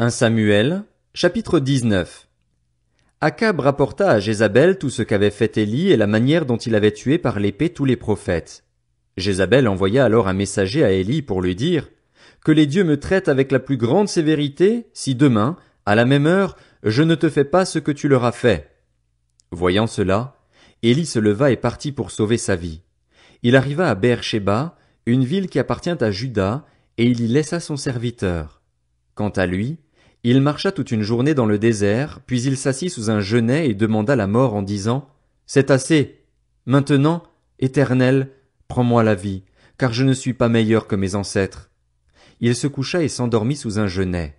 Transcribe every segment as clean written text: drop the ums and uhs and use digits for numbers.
1 Samuel, chapitre 19. Akab rapporta à Jézabel tout ce qu'avait fait Élie et la manière dont il avait tué par l'épée tous les prophètes. Jézabel envoya alors un messager à Élie pour lui dire « Que les dieux me traitent avec la plus grande sévérité, si demain, à la même heure, je ne te fais pas ce que tu leur as fait. » Voyant cela, Élie se leva et partit pour sauver sa vie. Il arriva à Beër-shéba, une ville qui appartient à Juda, et il y laissa son serviteur. Quant à lui, il marcha toute une journée dans le désert, puis il s'assit sous un genêt et demanda la mort en disant « C'est assez. Maintenant, Éternel, prends-moi la vie, car je ne suis pas meilleur que mes ancêtres. » Il se coucha et s'endormit sous un genêt.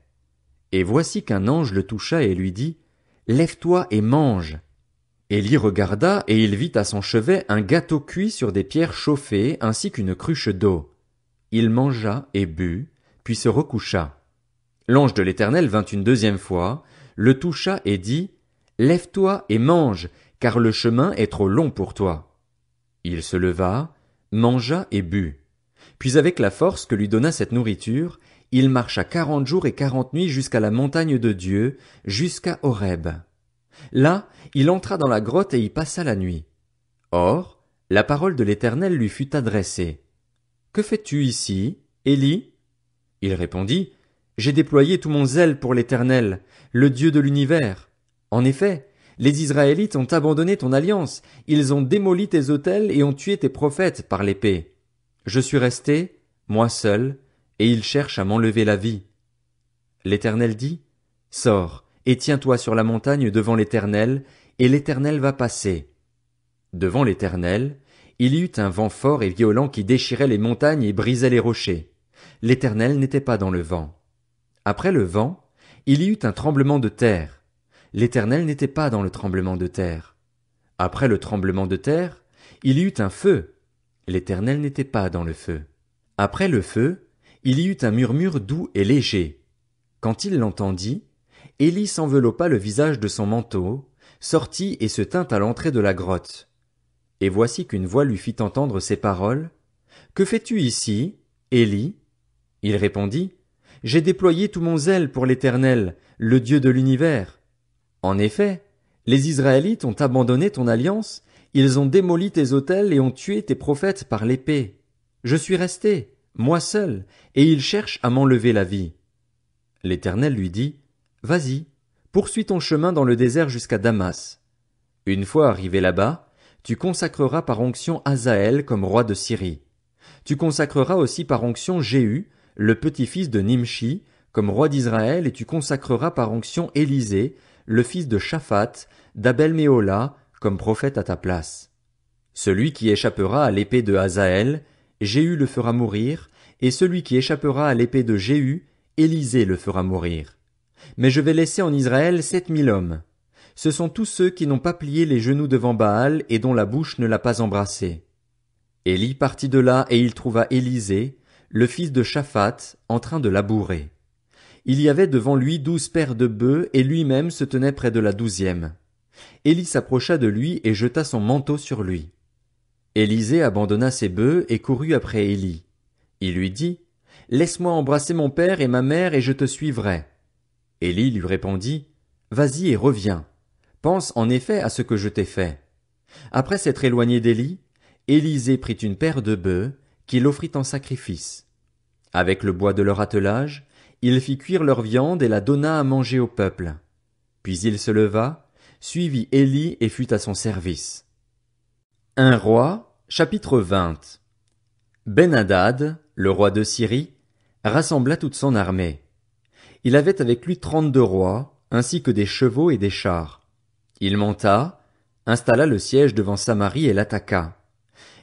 Et voici qu'un ange le toucha et lui dit « Lève-toi et mange. » Élie regarda et il vit à son chevet un gâteau cuit sur des pierres chauffées ainsi qu'une cruche d'eau. Il mangea et but, puis se recoucha. L'ange de l'Éternel vint une deuxième fois, le toucha et dit « Lève-toi et mange, car le chemin est trop long pour toi. » Il se leva, mangea et but. Puis avec la force que lui donna cette nourriture, il marcha 40 jours et 40 nuits jusqu'à la montagne de Dieu, jusqu'à Horeb. Là, il entra dans la grotte et y passa la nuit. Or, la parole de l'Éternel lui fut adressée. « Que fais-tu ici, Élie » Il répondit « J'ai déployé tout mon zèle pour l'Éternel, le Dieu de l'univers. En effet, les Israélites ont abandonné ton alliance, ils ont démoli tes autels et ont tué tes prophètes par l'épée. Je suis resté, moi seul, et ils cherchent à m'enlever la vie. » L'Éternel dit « Sors, et tiens-toi sur la montagne devant l'Éternel, et l'Éternel va passer. » Devant l'Éternel, il y eut un vent fort et violent qui déchirait les montagnes et brisait les rochers. L'Éternel n'était pas dans le vent. Après le vent, il y eut un tremblement de terre. L'Éternel n'était pas dans le tremblement de terre. Après le tremblement de terre, il y eut un feu. L'Éternel n'était pas dans le feu. Après le feu, il y eut un murmure doux et léger. Quand il l'entendit, Élie s'enveloppa le visage de son manteau, sortit et se tint à l'entrée de la grotte. Et voici qu'une voix lui fit entendre ces paroles. « Que fais-tu ici, Élie » Il répondit. « J'ai déployé tout mon zèle pour l'Éternel, le Dieu de l'univers. En effet, les Israélites ont abandonné ton alliance, ils ont démoli tes autels et ont tué tes prophètes par l'épée. Je suis resté, moi seul, et ils cherchent à m'enlever la vie. » L'Éternel lui dit, « Vas-y, poursuis ton chemin dans le désert jusqu'à Damas. Une fois arrivé là-bas, tu consacreras par onction Hazaël comme roi de Syrie. Tu consacreras aussi par onction Jéhu, le petit-fils de Nimshi, comme roi d'Israël, et tu consacreras par onction Élisée, le fils de Shaphat, d'Abel-Méhola, comme prophète à ta place. Celui qui échappera à l'épée de Hazaël, Jéhu le fera mourir, et celui qui échappera à l'épée de Jéhu, Élisée le fera mourir. Mais je vais laisser en Israël 7000 hommes. Ce sont tous ceux qui n'ont pas plié les genoux devant Baal et dont la bouche ne l'a pas embrassé. » Élie partit de là et il trouva Élisée, le fils de Shaphat, en train de labourer. Il y avait devant lui 12 paires de bœufs et lui-même se tenait près de la 12e. Élie s'approcha de lui et jeta son manteau sur lui. Élisée abandonna ses bœufs et courut après Élie. Il lui dit, « Laisse-moi embrasser mon père et ma mère et je te suivrai. » Élie lui répondit, « Vas-y et reviens. Pense en effet à ce que je t'ai fait. » Après s'être éloigné d'Élie, Élisée prit une paire de bœufs, qu'il offrit en sacrifice. Avec le bois de leur attelage, il fit cuire leur viande et la donna à manger au peuple. Puis il se leva, suivit Élie et fut à son service. 1 Roi, chapitre 20. Ben-Hadad, le roi de Syrie, rassembla toute son armée. Il avait avec lui 32 rois, ainsi que des chevaux et des chars. Il monta, installa le siège devant Samarie et l'attaqua.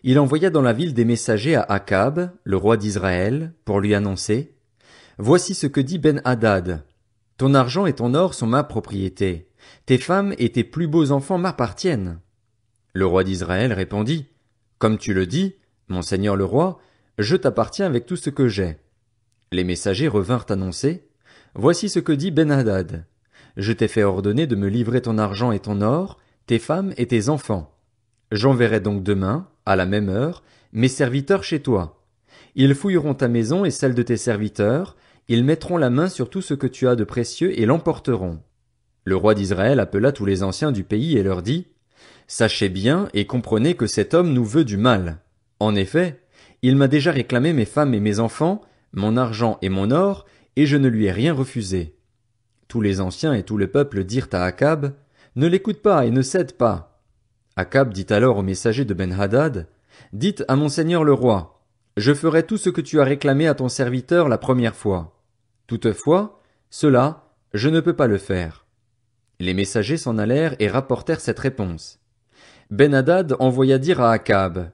Il envoya dans la ville des messagers à Akab, le roi d'Israël, pour lui annoncer « Voici ce que dit Ben-Hadad. Ton argent et ton or sont ma propriété. Tes femmes et tes plus beaux enfants m'appartiennent. » Le roi d'Israël répondit « Comme tu le dis, mon seigneur le roi, je t'appartiens avec tout ce que j'ai. » Les messagers revinrent annoncer « Voici ce que dit Ben-Hadad. Je t'ai fait ordonner de me livrer ton argent et ton or, tes femmes et tes enfants. J'enverrai donc demain, à la même heure, mes serviteurs chez toi. Ils fouilleront ta maison et celle de tes serviteurs, ils mettront la main sur tout ce que tu as de précieux et l'emporteront. Le roi d'Israël appela tous les anciens du pays et leur dit, Sachez bien et comprenez que cet homme nous veut du mal. En effet, il m'a déjà réclamé mes femmes et mes enfants, mon argent et mon or, et je ne lui ai rien refusé. Tous les anciens et tout le peuple dirent à Akab, Ne l'écoute pas et ne cède pas. Akab dit alors au messager de Ben-Hadad, Dites à mon seigneur le roi, Je ferai tout ce que tu as réclamé à ton serviteur la première fois. Toutefois, cela, je ne peux pas le faire. Les messagers s'en allèrent et rapportèrent cette réponse. Ben-Hadad envoya dire à Akab,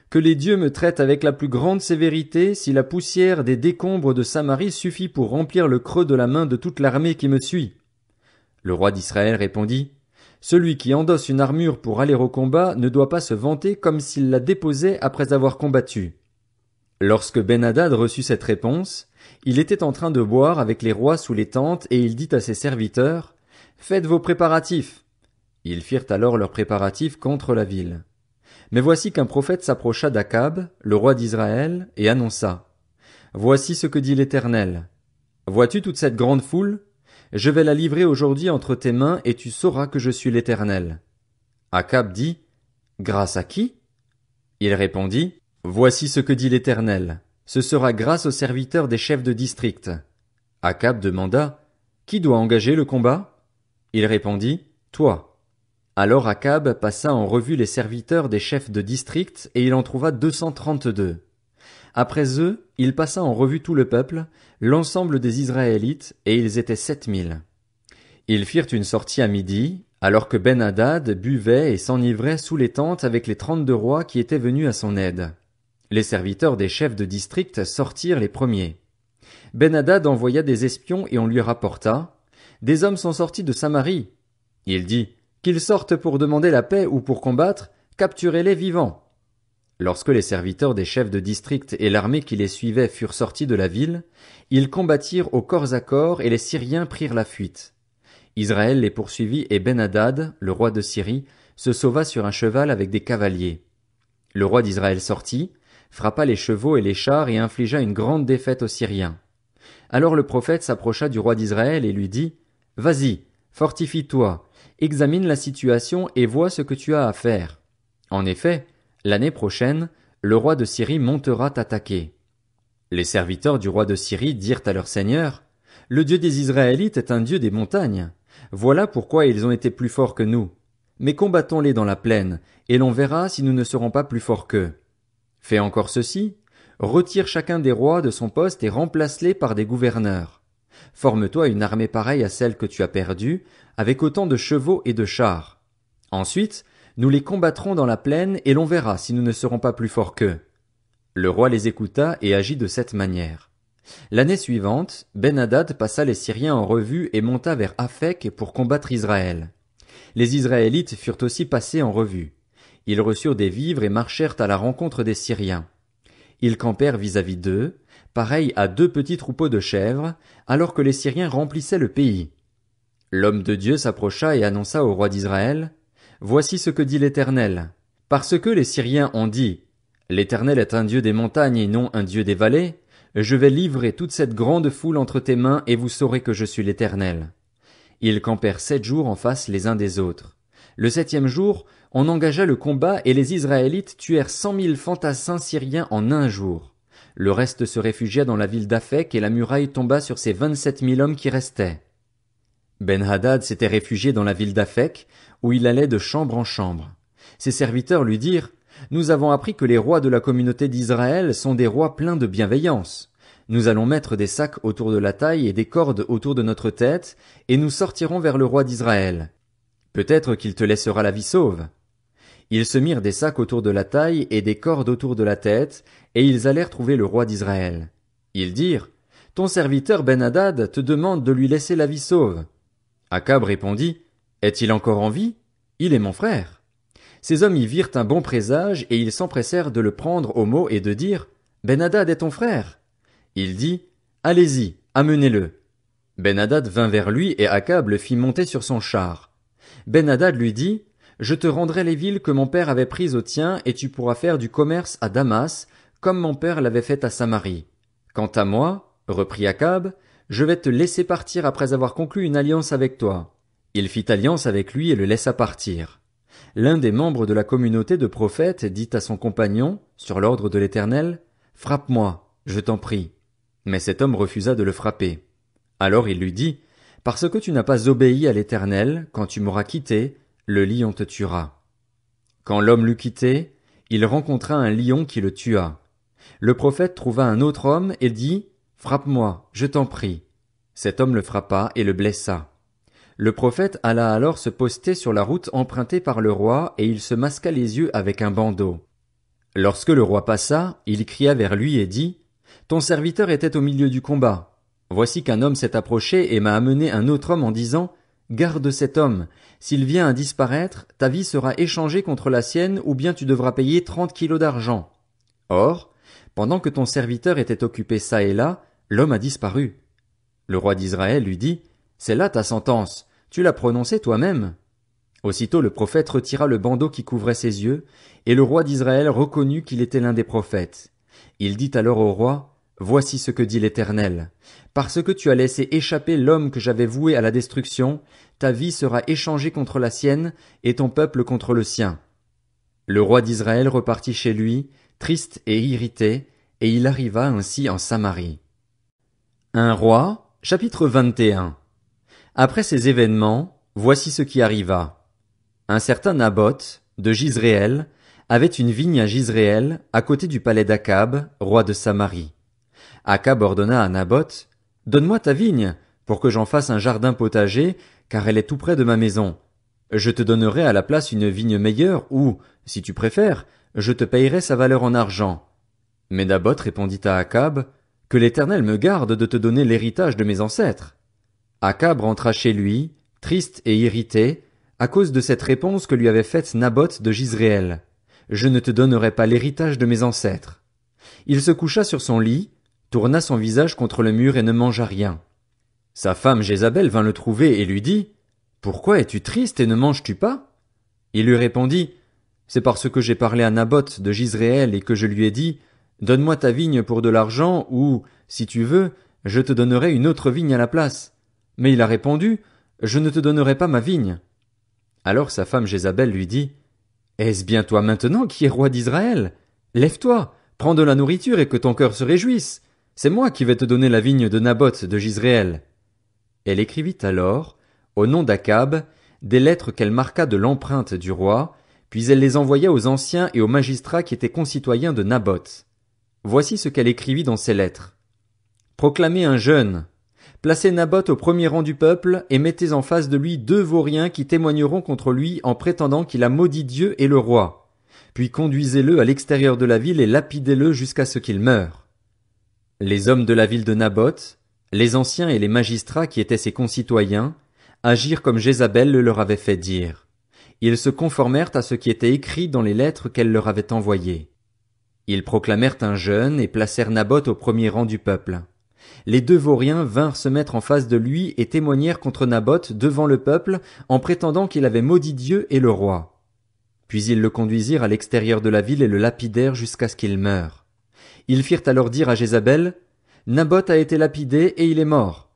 Que les dieux me traitent avec la plus grande sévérité si la poussière des décombres de Samarie suffit pour remplir le creux de la main de toute l'armée qui me suit. Le roi d'Israël répondit, Celui qui endosse une armure pour aller au combat ne doit pas se vanter comme s'il la déposait après avoir combattu. Lorsque Ben-Hadad reçut cette réponse, il était en train de boire avec les rois sous les tentes et il dit à ses serviteurs, Faites vos préparatifs. Ils firent alors leurs préparatifs contre la ville. Mais voici qu'un prophète s'approcha d'Akab, le roi d'Israël, et annonça, Voici ce que dit l'Éternel. Vois-tu toute cette grande foule? Je vais la livrer aujourd'hui entre tes mains et tu sauras que je suis l'Éternel. Akab dit, Grâce à qui? Il répondit, Voici ce que dit l'Éternel. Ce sera grâce aux serviteurs des chefs de district. Akab demanda, Qui doit engager le combat? Il répondit, Toi. Alors Akab passa en revue les serviteurs des chefs de district et il en trouva 232. Après eux, il passa en revue tout le peuple, l'ensemble des Israélites, et ils étaient 7000. Ils firent une sortie à midi, alors que Ben-Hadad buvait et s'enivrait sous les tentes avec les 32 rois qui étaient venus à son aide. Les serviteurs des chefs de district sortirent les premiers. Ben-Hadad envoya des espions et on lui rapporta, Des hommes sont sortis de Samarie. Il dit, Qu'ils sortent pour demander la paix ou pour combattre, capturez-les vivants. Lorsque les serviteurs des chefs de district et l'armée qui les suivait furent sortis de la ville, ils combattirent au corps à corps et les Syriens prirent la fuite. Israël les poursuivit et Ben-Hadad, le roi de Syrie, se sauva sur un cheval avec des cavaliers. Le roi d'Israël sortit, frappa les chevaux et les chars et infligea une grande défaite aux Syriens. Alors le prophète s'approcha du roi d'Israël et lui dit, Vas-y, fortifie-toi, examine la situation et vois ce que tu as à faire. En effet, l'année prochaine, le roi de Syrie montera t'attaquer. Les serviteurs du roi de Syrie dirent à leur seigneur, Le Dieu des Israélites est un Dieu des montagnes. Voilà pourquoi ils ont été plus forts que nous. Mais combattons-les dans la plaine, et l'on verra si nous ne serons pas plus forts qu'eux. Fais encore ceci, retire chacun des rois de son poste et remplace-les par des gouverneurs. Forme-toi une armée pareille à celle que tu as perdue, avec autant de chevaux et de chars. Ensuite, nous les combattrons dans la plaine et l'on verra si nous ne serons pas plus forts qu'eux. Le roi les écouta et agit de cette manière. L'année suivante, Ben-Hadad passa les Syriens en revue et monta vers Aphek pour combattre Israël. Les Israélites furent aussi passés en revue. Ils reçurent des vivres et marchèrent à la rencontre des Syriens. Ils campèrent vis-à-vis d'eux, pareils à 2 petits troupeaux de chèvres, alors que les Syriens remplissaient le pays. L'homme de Dieu s'approcha et annonça au roi d'Israël, Voici ce que dit l'Éternel. Parce que les Syriens ont dit, L'Éternel est un Dieu des montagnes et non un Dieu des vallées, je vais livrer toute cette grande foule entre tes mains et vous saurez que je suis l'Éternel. Ils campèrent 7 jours en face les uns des autres. Le 7e jour, on engagea le combat et les Israélites tuèrent 100 000 fantassins syriens en un jour. Le reste se réfugia dans la ville d'Aphek et la muraille tomba sur ces 27 000 hommes qui restaient. Ben-Hadad s'était réfugié dans la ville d'Aphek, où il allait de chambre en chambre. Ses serviteurs lui dirent, Nous avons appris que les rois de la communauté d'Israël sont des rois pleins de bienveillance. Nous allons mettre des sacs autour de la taille et des cordes autour de notre tête, et nous sortirons vers le roi d'Israël. Peut-être qu'il te laissera la vie sauve. Ils se mirent des sacs autour de la taille et des cordes autour de la tête, et ils allèrent trouver le roi d'Israël. Ils dirent, Ton serviteur Ben-Hadad te demande de lui laisser la vie sauve. Akab répondit, Est-il encore en vie? Il est mon frère. Ces hommes y virent un bon présage et ils s'empressèrent de le prendre au mot et de dire, Ben-Hadad est ton frère. Il dit, Allez-y, amenez-le. Ben-Hadad vint vers lui et Akab le fit monter sur son char. Ben-Hadad lui dit, Je te rendrai les villes que mon père avait prises au tien et tu pourras faire du commerce à Damas, comme mon père l'avait fait à Samarie. Quant à moi, reprit Akab, je vais te laisser partir après avoir conclu une alliance avec toi. Il fit alliance avec lui et le laissa partir. L'un des membres de la communauté de prophètes dit à son compagnon, sur l'ordre de l'Éternel, Frappe-moi, je t'en prie. Mais cet homme refusa de le frapper. Alors il lui dit, Parce que tu n'as pas obéi à l'Éternel, quand tu m'auras quitté, le lion te tuera. Quand l'homme l'eut quitté, il rencontra un lion qui le tua. Le prophète trouva un autre homme et dit, Frappe-moi, je t'en prie. Cet homme le frappa et le blessa. Le prophète alla alors se poster sur la route empruntée par le roi et il se masqua les yeux avec un bandeau. Lorsque le roi passa, il cria vers lui et dit, Ton serviteur était au milieu du combat. Voici qu'un homme s'est approché et m'a amené un autre homme en disant, Garde cet homme. S'il vient à disparaître, ta vie sera échangée contre la sienne ou bien tu devras payer 30 kilos d'argent. Or, pendant que ton serviteur était occupé çà et là, l'homme a disparu. Le roi d'Israël lui dit, C'est là ta sentence, tu l'as prononcée toi-même. Aussitôt le prophète retira le bandeau qui couvrait ses yeux, et le roi d'Israël reconnut qu'il était l'un des prophètes. Il dit alors au roi, Voici ce que dit l'Éternel. Parce que tu as laissé échapper l'homme que j'avais voué à la destruction, ta vie sera échangée contre la sienne, et ton peuple contre le sien. Le roi d'Israël repartit chez lui, triste et irrité, et il arriva ainsi en Samarie. Un roi, chapitre 21. Après ces événements, voici ce qui arriva. Un certain Naboth, de Jizréel, avait une vigne à Jizréel, à côté du palais d'Akab, roi de Samarie. Akab ordonna à Naboth, Donne-moi ta vigne, pour que j'en fasse un jardin potager, car elle est tout près de ma maison. Je te donnerai à la place une vigne meilleure ou, si tu préfères, je te payerai sa valeur en argent. Mais Naboth répondit à Akab, Que l'Éternel me garde de te donner l'héritage de mes ancêtres. Akab rentra chez lui, triste et irrité, à cause de cette réponse que lui avait faite Naboth de Jizréel. Je ne te donnerai pas l'héritage de mes ancêtres. Il se coucha sur son lit, tourna son visage contre le mur et ne mangea rien. Sa femme Jézabel vint le trouver et lui dit, Pourquoi es-tu triste et ne manges-tu pas? Il lui répondit, C'est parce que j'ai parlé à Naboth de Jizréel et que je lui ai dit, Donne-moi ta vigne pour de l'argent ou, si tu veux, je te donnerai une autre vigne à la place. Mais il a répondu, Je ne te donnerai pas ma vigne. Alors sa femme Jézabel lui dit, Est-ce bien toi maintenant qui es roi d'Israël? Lève-toi, prends de la nourriture et que ton cœur se réjouisse. C'est moi qui vais te donner la vigne de Naboth de Jizréel. Elle écrivit alors, au nom d'Akab, des lettres qu'elle marqua de l'empreinte du roi, puis elle les envoya aux anciens et aux magistrats qui étaient concitoyens de Naboth. Voici ce qu'elle écrivit dans ces lettres. Proclamez un jeûne. Placez Naboth au premier rang du peuple et mettez en face de lui 2 vauriens qui témoigneront contre lui en prétendant qu'il a maudit Dieu et le roi. Puis conduisez-le à l'extérieur de la ville et lapidez-le jusqu'à ce qu'il meure. Les hommes de la ville de Naboth, les anciens et les magistrats qui étaient ses concitoyens, agirent comme Jézabel le leur avait fait dire. Ils se conformèrent à ce qui était écrit dans les lettres qu'elle leur avait envoyées. Ils proclamèrent un jeûne et placèrent Naboth au premier rang du peuple. Les 2 vauriens vinrent se mettre en face de lui et témoignèrent contre Naboth devant le peuple en prétendant qu'il avait maudit Dieu et le roi. Puis ils le conduisirent à l'extérieur de la ville et le lapidèrent jusqu'à ce qu'il meure. Ils firent alors dire à Jézabel, Naboth a été lapidé et il est mort.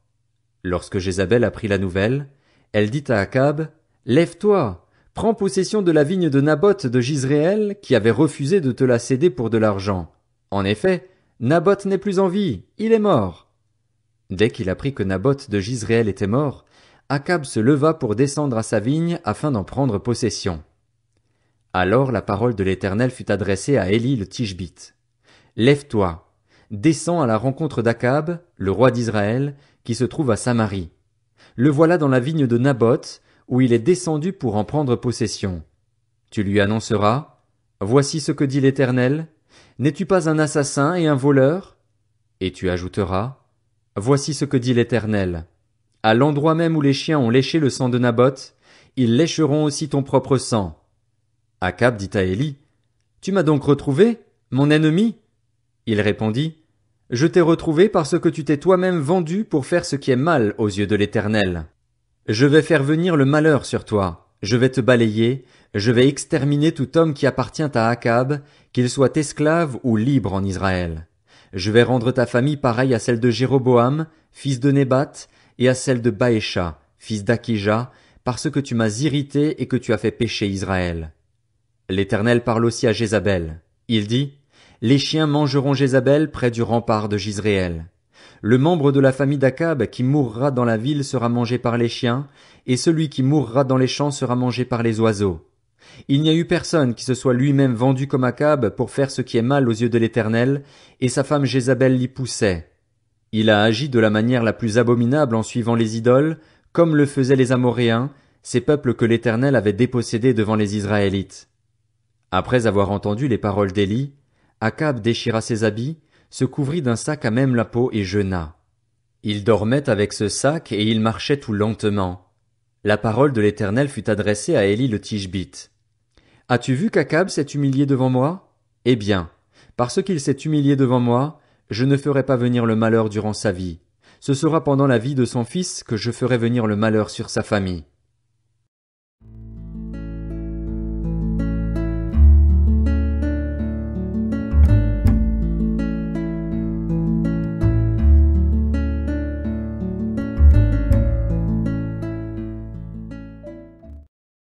Lorsque Jézabel apprit la nouvelle, elle dit à Akab, Lève-toi, prends possession de la vigne de Naboth de Jizréel qui avait refusé de te la céder pour de l'argent. En effet, Naboth n'est plus en vie, il est mort. Dès qu'il apprit que Naboth de Jizréel était mort, Akab se leva pour descendre à sa vigne afin d'en prendre possession. Alors la parole de l'Éternel fut adressée à Élie le Tishbite. Lève-toi, descends à la rencontre d'Akab, le roi d'Israël, qui se trouve à Samarie. Le voilà dans la vigne de Naboth, où il est descendu pour en prendre possession. Tu lui annonceras, Voici ce que dit l'Éternel, n'es-tu pas un assassin et un voleur? Et tu ajouteras, Voici ce que dit l'Éternel, à l'endroit même où les chiens ont léché le sang de Naboth, ils lécheront aussi ton propre sang. Akab dit à Élie, Tu m'as donc retrouvé, mon ennemi? Il répondit, Je t'ai retrouvé parce que tu t'es toi-même vendu pour faire ce qui est mal aux yeux de l'Éternel. Je vais faire venir le malheur sur toi, je vais te balayer, je vais exterminer tout homme qui appartient à Akab, qu'il soit esclave ou libre en Israël. Je vais rendre ta famille pareille à celle de Jéroboam, fils de Nébat, et à celle de Baécha, fils d'Akija, parce que tu m'as irrité et que tu as fait pécher Israël. L'Éternel parle aussi à Jézabel. Il dit, les chiens mangeront Jézabel près du rempart de Jizréel. Le membre de la famille d'Akab qui mourra dans la ville sera mangé par les chiens, et celui qui mourra dans les champs sera mangé par les oiseaux. Il n'y a eu personne qui se soit lui-même vendu comme Akab pour faire ce qui est mal aux yeux de l'Éternel, et sa femme Jézabel l'y poussait. Il a agi de la manière la plus abominable en suivant les idoles, comme le faisaient les Amoréens, ces peuples que l'Éternel avait dépossédés devant les Israélites. Après avoir entendu les paroles d'Élie, Akab déchira ses habits, se couvrit d'un sac à même la peau et jeûna. Il dormait avec ce sac et il marchait tout lentement. La parole de l'Éternel fut adressée à Élie le Tishbite. As-tu vu qu'Akab s'est humilié devant moi? Eh bien, parce qu'il s'est humilié devant moi, je ne ferai pas venir le malheur durant sa vie. Ce sera pendant la vie de son fils que je ferai venir le malheur sur sa famille.